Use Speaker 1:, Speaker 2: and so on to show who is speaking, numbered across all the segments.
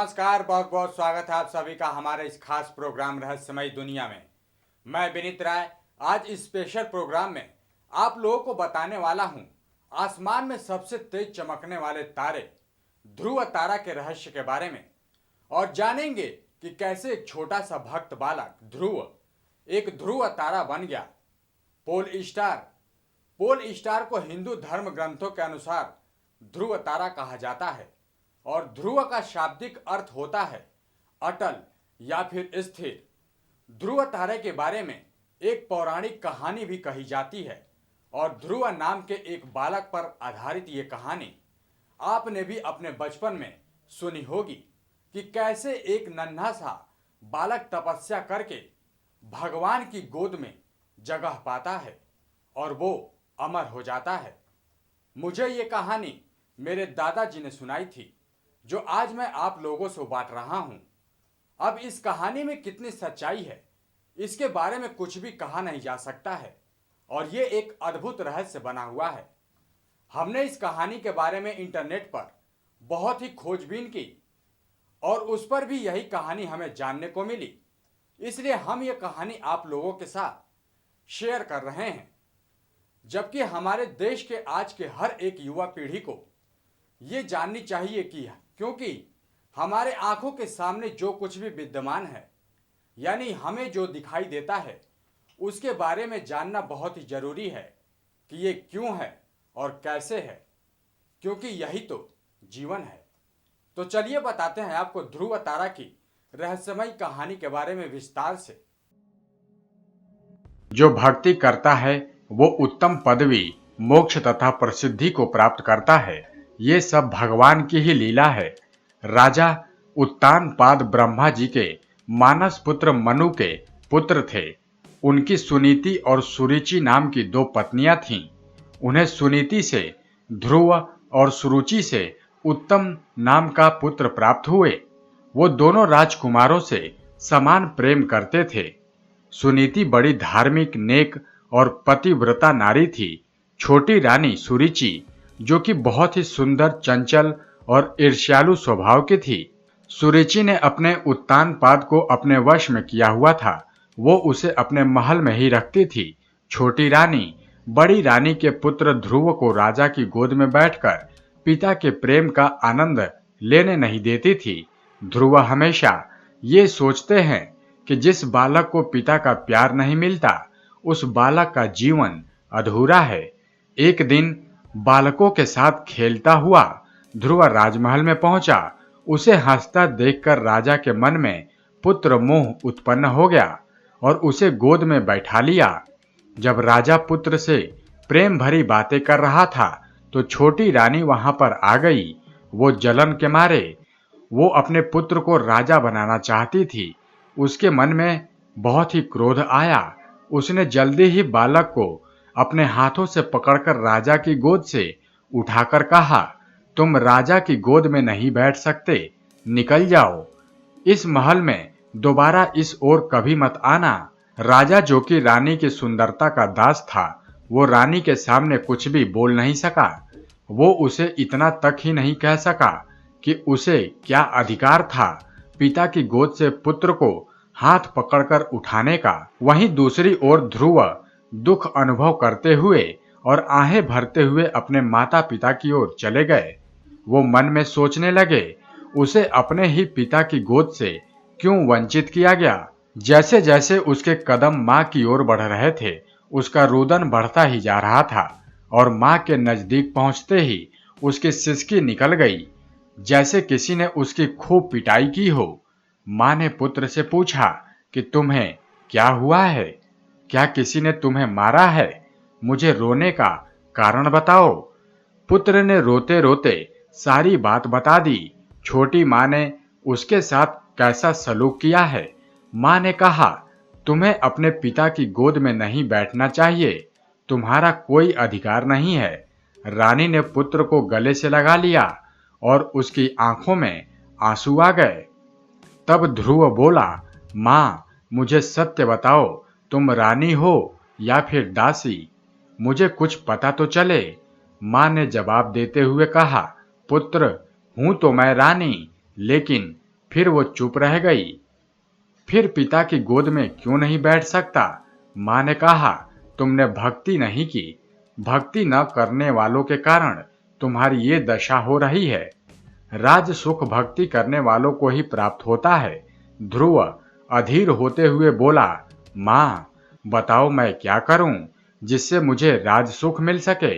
Speaker 1: नमस्कार, बहुत बहुत स्वागत है आप सभी का हमारे इस खास प्रोग्राम रहस्यमय दुनिया में। मैं विनीत राय आज इस स्पेशल प्रोग्राम में आप लोगों को बताने वाला हूं आसमान में सबसे तेज चमकने वाले तारे ध्रुव तारा के रहस्य के बारे में, और जानेंगे कि कैसे एक छोटा सा भक्त बालक ध्रुव एक ध्रुव तारा बन गया। पोल स्टार को हिंदू धर्म ग्रंथों के अनुसार ध्रुव तारा कहा जाता है, और ध्रुव का शाब्दिक अर्थ होता है अटल या फिर स्थिर। ध्रुव तारे के बारे में एक पौराणिक कहानी भी कही जाती है, और ध्रुव नाम के एक बालक पर आधारित ये कहानी आपने भी अपने बचपन में सुनी होगी कि कैसे एक नन्हा सा बालक तपस्या करके भगवान की गोद में जगह पाता है और वो अमर हो जाता है। मुझे ये कहानी मेरे दादाजी ने सुनाई थी, जो आज मैं आप लोगों से बांट रहा हूं। अब इस कहानी में कितनी सच्चाई है इसके बारे में कुछ भी कहा नहीं जा सकता है, और ये एक अद्भुत रहस्य बना हुआ है। हमने इस कहानी के बारे में इंटरनेट पर बहुत ही खोजबीन की और उस पर भी यही कहानी हमें जानने को मिली, इसलिए हम ये कहानी आप लोगों के साथ शेयर कर रहे हैं। जबकि हमारे देश के आज के हर एक युवा पीढ़ी को ये जाननी चाहिए कि क्योंकि हमारे आंखों के सामने जो कुछ भी विद्यमान है, यानी हमें जो दिखाई देता है, उसके बारे में जानना बहुत ही जरूरी है कि ये क्यों है और कैसे है, क्योंकि यही तो जीवन है। तो चलिए बताते हैं आपको ध्रुव तारा की रहस्यमय कहानी के बारे में विस्तार से।
Speaker 2: जो भक्ति करता है वो उत्तम पदवी, मोक्ष तथा प्रसिद्धि को प्राप्त करता है। ये सब भगवान की ही लीला है। राजा उत्तानपाद ब्रह्मा जी के मानस पुत्र मनु के पुत्र थे। उनकी सुनीति और सुरुचि नाम की दो पत्नियां थीं। उन्हें सुनीति से ध्रुव और सुरुचि से उत्तम नाम का पुत्र प्राप्त हुए। वो दोनों राजकुमारों से समान प्रेम करते थे। सुनीति बड़ी धार्मिक, नेक और पतिव्रता नारी थी। छोटी रानी सुरुचि, जो कि बहुत ही सुंदर, चंचल और ईर्ष्यालु स्वभाव की थी। सुरुचि ने अपने उत्तानपाद को अपने वश में किया हुआ था। वो उसे अपने महल में ही रखती थी। छोटी रानी बड़ी रानी के पुत्र ध्रुव को राजा की गोद में बैठकर पिता के प्रेम का आनंद लेने नहीं देती थी। ध्रुव हमेशा ये सोचते हैं कि जिस बालक को पिता का प्यार नहीं मिलता, उस बालक का जीवन अधूरा है। एक दिन बालकों के साथ खेलता हुआ ध्रुव राजमहल में पहुंचा। उसे हंसता देखकर राजा के मन में पुत्र मोह उत्पन्न हो गया और उसे गोद में बैठा लिया। जब राजा पुत्र से प्रेम भरी बातें कर रहा था तो छोटी रानी वहां पर आ गई। वो जलन के मारे वो अपने पुत्र को राजा बनाना चाहती थी। उसके मन में बहुत ही क्रोध आया। उसने जल्दी ही बालक को अपने हाथों से पकड़कर राजा की गोद से उठाकर कहा, तुम राजा की गोद में नहीं बैठ सकते, निकल जाओ। इस महल में दोबारा इस ओर कभी मत आना। राजा, जो कि रानी की सुंदरता का दास था, वो रानी के सामने कुछ भी बोल नहीं सका। वो उसे इतना तक ही नहीं कह सका कि उसे क्या अधिकार था पिता की गोद से पुत्र को हाथ पकड़कर उठाने का। वहीं दूसरी ओर ध्रुव दुख अनुभव करते हुए और आहें भरते हुए अपने माता पिता की ओर चले गए। वो मन में सोचने लगे, उसे अपने ही पिता की गोद से क्यों वंचित किया गया। जैसे जैसे उसके कदम माँ की ओर बढ़ रहे थे, उसका रुदन बढ़ता ही जा रहा था, और माँ के नजदीक पहुंचते ही उसकी सिसकी निकल गई, जैसे किसी ने उसकी खूब पिटाई की हो। माँ ने पुत्र से पूछा कि तुम्हें क्या हुआ है? क्या किसी ने तुम्हें मारा है? मुझे रोने का कारण बताओ। पुत्र ने रोते रोते सारी बात बता दी। छोटी माँ ने उसके साथ कैसा सलूक किया है। माँ ने कहा, तुम्हें अपने पिता की गोद में नहीं बैठना चाहिए, तुम्हारा कोई अधिकार नहीं है। रानी ने पुत्र को गले से लगा लिया और उसकी आंखों में आंसू आ गए। तब ध्रुव बोला, माँ, मुझे सत्य बताओ, तुम रानी हो या फिर दासी? मुझे कुछ पता तो चले। माँ ने जवाब देते हुए कहा, पुत्र, हूं तो मैं रानी, लेकिन फिर वो चुप रह गई। फिर पिता की गोद में क्यों नहीं बैठ सकता? माँ ने कहा, तुमने भक्ति नहीं की। भक्ति न करने वालों के कारण तुम्हारी ये दशा हो रही है। राज सुख भक्ति करने वालों को ही प्राप्त होता है। ध्रुव अधीर होते हुए बोला, माँ बताओ मैं क्या करूं जिससे मुझे राज सुख मिल सके।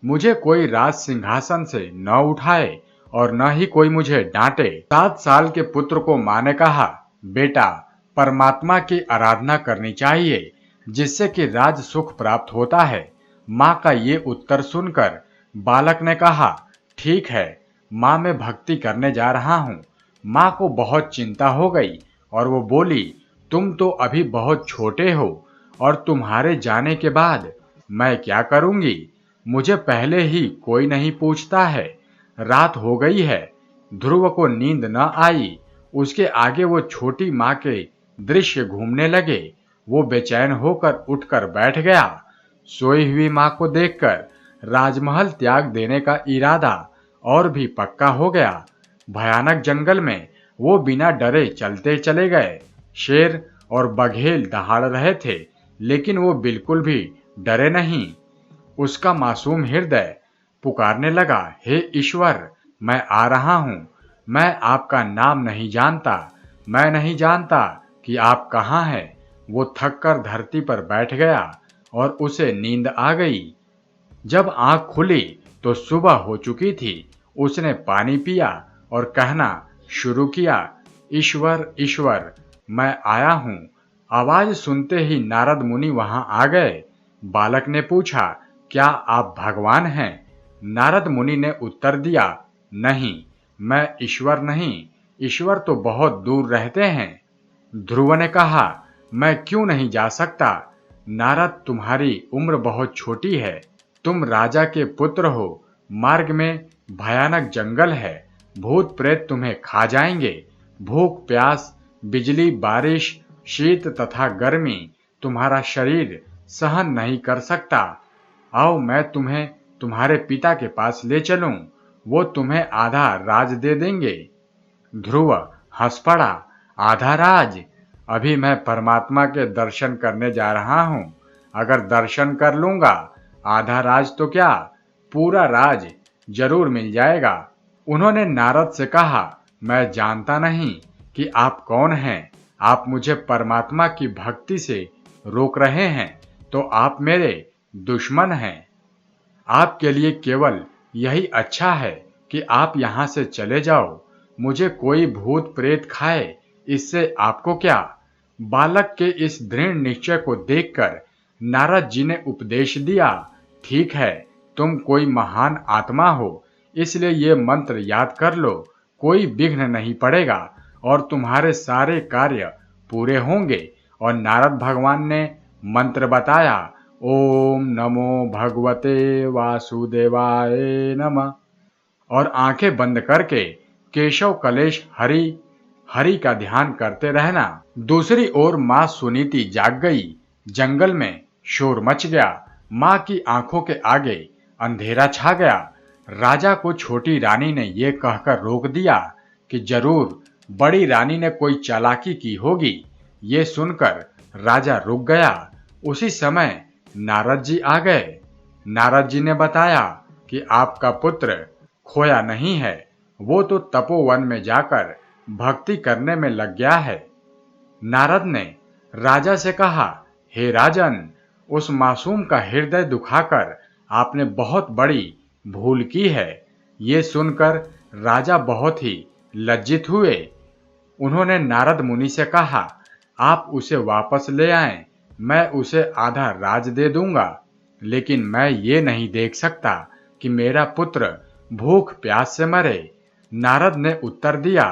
Speaker 2: मुझे कोई राज सिंहासन से न उठाए और न ही कोई मुझे डांटे। 7 साल के पुत्र को माँ ने कहा, बेटा परमात्मा की आराधना करनी चाहिए जिससे कि राज सुख प्राप्त होता है। माँ का ये उत्तर सुनकर बालक ने कहा, ठीक है माँ, मैं भक्ति करने जा रहा हूँ। माँ को बहुत चिंता हो गई और वो बोली, तुम तो अभी बहुत छोटे हो और तुम्हारे जाने के बाद मैं क्या करूंगी? मुझे पहले ही कोई नहीं पूछता है। रात हो गई है। ध्रुव को नींद न आई। उसके आगे वो छोटी माँ के दृश्य घूमने लगे। वो बेचैन होकर उठकर बैठ गया। सोई हुई माँ को देखकर राजमहल त्याग देने का इरादा और भी पक्का हो गया। भयानक जंगल में वो बिना डरे चलते चले गए। शेर और बघेल दहाड़ रहे थे, लेकिन वो बिल्कुल भी डरे नहीं। उसका मासूम हृदय पुकारने लगा, हे ईश्वर, मैं आ रहा हूँ। मैं आपका नाम नहीं जानता। मैं नहीं जानता कि आप कहाँ हैं। वो थककर धरती पर बैठ गया और उसे नींद आ गई। जब आंख खुली तो सुबह हो चुकी थी। उसने पानी पिया और कहना शुरू किया, ईश्वर ईश्वर, मैं आया हूँ। आवाज सुनते ही नारद मुनि वहां आ गए। बालक ने पूछा, क्या आप भगवान हैं? नारद मुनि ने उत्तर दिया, नहीं, मैं ईश्वर नहीं। ईश्वर तो बहुत दूर रहते हैं। ध्रुव ने कहा, मैं क्यों नहीं जा सकता? नारद, तुम्हारी उम्र बहुत छोटी है। तुम राजा के पुत्र हो। मार्ग में भयानक जंगल है। भूत प्रेत तुम्हें खा जाएंगे। भूख प्यास, बिजली बारिश, शीत तथा गर्मी तुम्हारा शरीर सहन नहीं कर सकता। आओ मैं तुम्हें तुम्हारे पिता के पास ले चलूं। वो तुम्हें आधा राज दे देंगे। ध्रुव हंस पड़ा, आधा राज? अभी मैं परमात्मा के दर्शन करने जा रहा हूं। अगर दर्शन कर लूंगा, आधा राज तो क्या, पूरा राज जरूर मिल जाएगा। उन्होंने नारद से कहा, मैं जानता नहीं कि आप कौन हैं। आप मुझे परमात्मा की भक्ति से रोक रहे हैं तो आप मेरे दुश्मन हैं। आपके लिए केवल यही अच्छा है कि आप यहाँ से चले जाओ। मुझे कोई भूत प्रेत खाए, इससे आपको क्या? बालक के इस दृढ़ निश्चय को देखकर नारद जी ने उपदेश दिया, ठीक है, तुम कोई महान आत्मा हो, इसलिए ये मंत्र याद कर लो। कोई विघ्न नहीं पड़ेगा और तुम्हारे सारे कार्य पूरे होंगे। और नारद भगवान ने मंत्र बताया, ओम नमो भगवते वासुदेवाय नमः। और आंखें बंद करके केशव कलेश हरि हरि का ध्यान करते रहना। दूसरी ओर माँ सुनीति जाग गई। जंगल में शोर मच गया। माँ की आंखों के आगे अंधेरा छा गया। राजा को छोटी रानी ने यह कहकर रोक दिया कि जरूर बड़ी रानी ने कोई चालाकी की होगी। ये सुनकर राजा रुक गया। उसी समय नारद जी आ गए। नारद जी ने बताया कि आपका पुत्र खोया नहीं है। वो तो तपोवन में जाकर भक्ति करने में लग गया है। नारद ने राजा से कहा, हे राजन, उस मासूम का हृदय दुखाकर आपने बहुत बड़ी भूल की है। ये सुनकर राजा बहुत ही लज्जित हुए। उन्होंने नारद मुनि से कहा, आप उसे वापस ले आएं, मैं उसे आधा राज दे दूंगा। लेकिन मैं ये नहीं देख सकता कि मेरा पुत्र भूख प्यास से मरे। नारद ने उत्तर दिया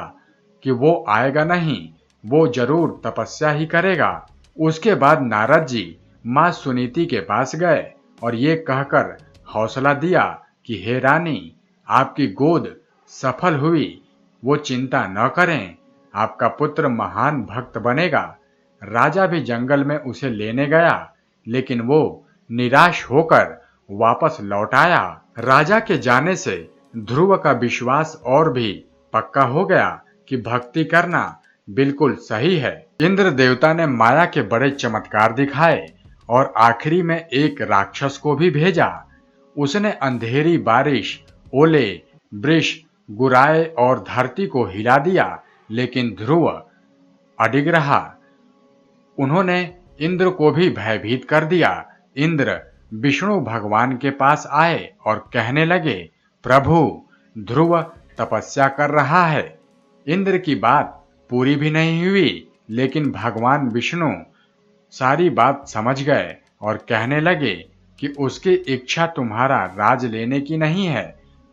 Speaker 2: कि वो आएगा नहीं, वो जरूर तपस्या ही करेगा। उसके बाद नारद जी माँ सुनीति के पास गए और ये कहकर हौसला दिया कि हे रानी, आपकी गोद सफल हुई। वो चिंता न करें, आपका पुत्र महान भक्त बनेगा। राजा भी जंगल में उसे लेने गया, लेकिन वो निराश होकर वापस लौट आया। राजा के जाने से ध्रुव का विश्वास और भी पक्का हो गया कि भक्ति करना बिल्कुल सही है। इंद्र देवता ने माया के बड़े चमत्कार दिखाए और आखिरी में एक राक्षस को भी भेजा। उसने अंधेरी बारिश, ओले, वृष, गुराए और धरती को हिला दिया, लेकिन ध्रुव अडिग रहा। उन्होंने इंद्र को भी भयभीत कर दिया। इंद्र विष्णु भगवान के पास आए और कहने लगे, प्रभु, ध्रुव तपस्या कर रहा है। इंद्र की बात पूरी भी नहीं हुई, लेकिन भगवान विष्णु सारी बात समझ गए और कहने लगे कि उसकी इच्छा तुम्हारा राज लेने की नहीं है,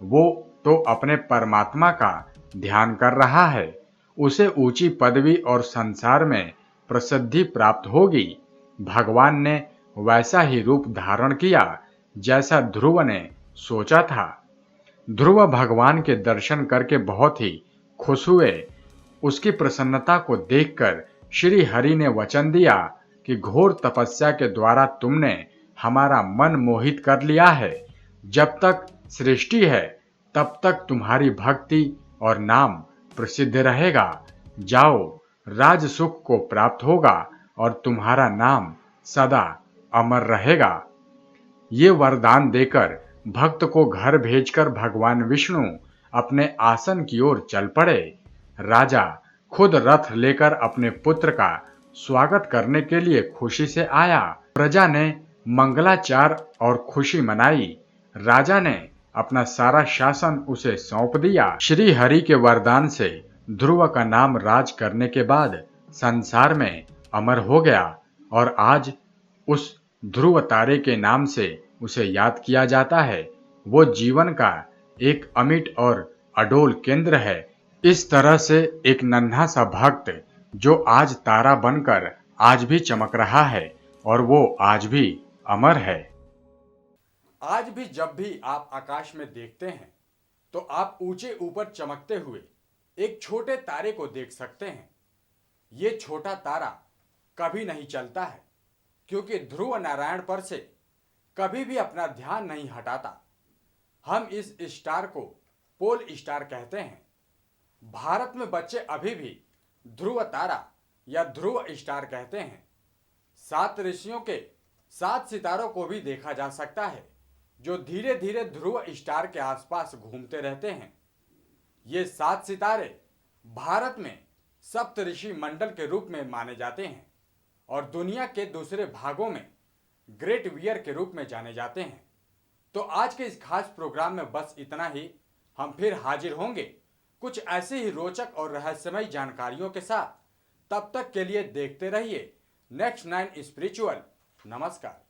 Speaker 2: वो तो अपने परमात्मा का ध्यान कर रहा है। उसे ऊंची पदवी और संसार में प्रसिद्धि प्राप्त होगी। भगवान ने वैसा ही रूप धारण किया जैसा ध्रुव ने सोचा था। ध्रुव भगवान के दर्शन करके बहुत ही खुश हुए। उसकी प्रसन्नता को देखकर श्री हरि ने वचन दिया कि घोर तपस्या के द्वारा तुमने हमारा मन मोहित कर लिया है। जब तक सृष्टि है तब तक तुम्हारी भक्ति और नाम प्रसिद्ध रहेगा। जाओ, राज सुख को प्राप्त होगा और तुम्हारा नाम सदा अमर रहेगा। ये वरदान देकर भक्त को घर भेजकर भगवान विष्णु अपने आसन की ओर चल पड़े। राजा खुद रथ लेकर अपने पुत्र का स्वागत करने के लिए खुशी से आया। प्रजा ने मंगलाचार और खुशी मनाई। राजा ने अपना सारा शासन उसे सौंप दिया। श्री हरि के वरदान से ध्रुव का नाम राज करने के बाद संसार में अमर हो गया और आज उस ध्रुव तारे के नाम से उसे याद किया जाता है। वो जीवन का एक अमिट और अडोल केंद्र है। इस तरह से एक नन्हा सा भक्त जो आज तारा बनकर आज भी चमक रहा है और वो आज भी अमर है।
Speaker 1: आज भी जब भी आप आकाश में देखते हैं तो आप ऊंचे ऊपर चमकते हुए एक छोटे तारे को देख सकते हैं। ये छोटा तारा कभी नहीं चलता है, क्योंकि ध्रुव नारायण पर से कभी भी अपना ध्यान नहीं हटाता। हम इस स्टार को पोल स्टार कहते हैं। भारत में बच्चे अभी भी ध्रुव तारा या ध्रुव स्टार कहते हैं। 7 ऋषियों के 7 सितारों को भी देखा जा सकता है, जो धीरे धीरे ध्रुव स्टार के आसपास घूमते रहते हैं। ये 7 सितारे भारत में सप्तऋषि मंडल के रूप में माने जाते हैं और दुनिया के दूसरे भागों में ग्रेट वियर के रूप में जाने जाते हैं। तो आज के इस खास प्रोग्राम में बस इतना ही। हम फिर हाजिर होंगे कुछ ऐसे ही रोचक और रहस्यमय जानकारियों के साथ। तब तक के लिए देखते रहिए नेक्स्ट 9 स्पिरिचुअल। नमस्कार।